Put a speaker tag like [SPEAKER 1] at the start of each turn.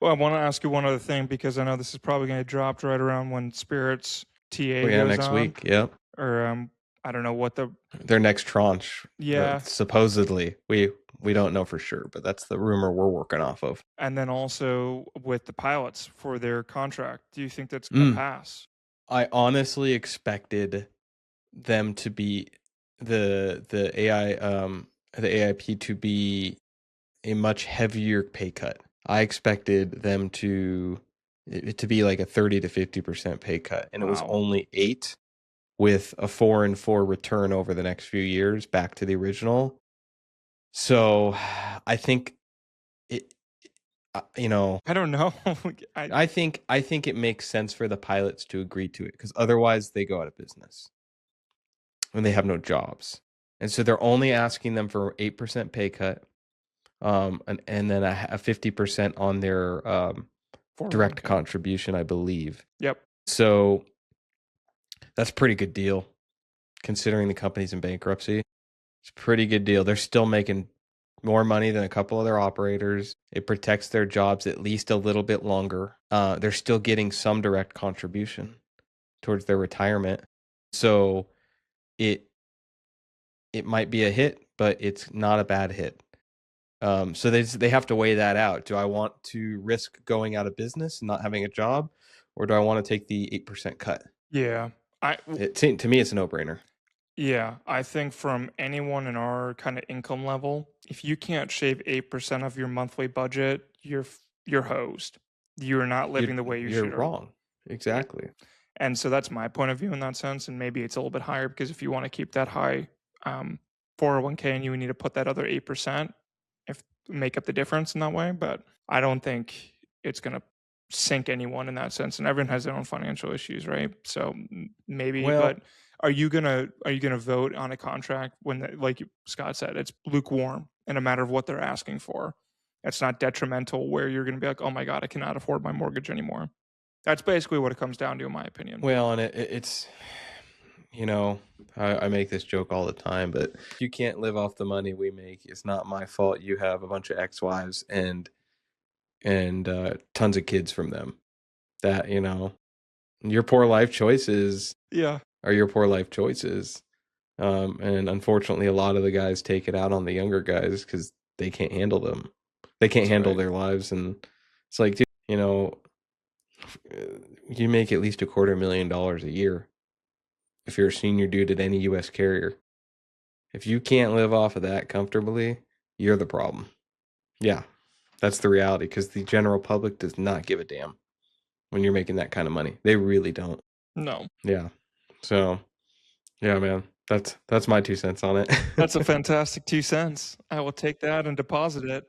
[SPEAKER 1] Well, I want to ask you one other thing because I know this is probably going to drop right around when Spirit's
[SPEAKER 2] Oh
[SPEAKER 1] TA
[SPEAKER 2] yeah,
[SPEAKER 1] goes
[SPEAKER 2] next
[SPEAKER 1] on,
[SPEAKER 2] week. Yep.
[SPEAKER 1] or I don't know what the
[SPEAKER 2] Their next tranche,
[SPEAKER 1] yeah,
[SPEAKER 2] supposedly. We don't know for sure, but that's the rumor we're working off of.
[SPEAKER 1] and then also with the pilots for their contract. Do you think that's going to
[SPEAKER 2] Mm.
[SPEAKER 1] pass?
[SPEAKER 2] I honestly expected them to be the AIP to be a much heavier pay cut. I expected them to it to be like a 30 to 50% pay cut, and it was
[SPEAKER 1] Wow.
[SPEAKER 2] only 8 with a 4 and 4 return over the next few years back to the original. So I think it, you know,
[SPEAKER 1] I don't know. I
[SPEAKER 2] I think it makes sense for the pilots to agree to it because otherwise they go out of business when they have no jobs. And so they're only asking them for 8% pay cut, and then a 50% on their direct
[SPEAKER 1] 401k.
[SPEAKER 2] contribution, I believe.
[SPEAKER 1] Yep.
[SPEAKER 2] So that's a pretty good deal considering the company's in bankruptcy. It's a pretty good deal. They're still making more money than a couple other operators. It protects their jobs at least a little bit longer. They're still getting some direct contribution towards their retirement. So it it might be a hit, but it's not a bad hit. So they have to weigh that out. Do I want to risk going out of business and not having a job, or do I want to take the 8% cut?
[SPEAKER 1] Yeah. I
[SPEAKER 2] To me, it's a no brainer.
[SPEAKER 1] yeah, I think from anyone in our kind of income level, if you can't shave 8% of your monthly budget, you're hosed. You're not living the way you
[SPEAKER 2] You're
[SPEAKER 1] should. Or,
[SPEAKER 2] wrong.
[SPEAKER 1] yeah.
[SPEAKER 2] Exactly.
[SPEAKER 1] And so that's my point of view in that sense. And maybe it's a little bit higher because if you want to keep that high um, 401k and you need to put that other 8%, if make up the difference in that way. But I don't think it's going to sink anyone in that sense. And everyone has their own financial issues, right? So maybe, but
[SPEAKER 2] Well,
[SPEAKER 1] are you gonna vote on a contract when, like Scott said, it's lukewarm in a matter of what they're asking for? It's not detrimental where you're gonna be like, oh my god, I cannot afford my mortgage anymore. That's basically what it comes down to, in my opinion.
[SPEAKER 2] and it's you know, I make this joke all the time, but you can't live off the money we make. It's not my fault you have a bunch of ex-wives and tons of kids from them. That, your poor life choices
[SPEAKER 1] Yeah,
[SPEAKER 2] are your poor life choices. And unfortunately, a lot of the guys take it out on the younger guys because they can't handle them. They can't
[SPEAKER 1] that's
[SPEAKER 2] handle
[SPEAKER 1] right.
[SPEAKER 2] their lives, and it's like, dude, you make at least $250,000 a year if you're a senior dude at any U.S. carrier. If you can't live off of that comfortably, you're the problem. Yeah, that's the reality because the general public does not give a damn when you're making that kind of money. They really don't.
[SPEAKER 1] No,
[SPEAKER 2] Yeah. So, yeah, man, that's my 2 cents on
[SPEAKER 1] that's a
[SPEAKER 2] it.
[SPEAKER 1] fantastic 2 cents. I will take that and deposit it.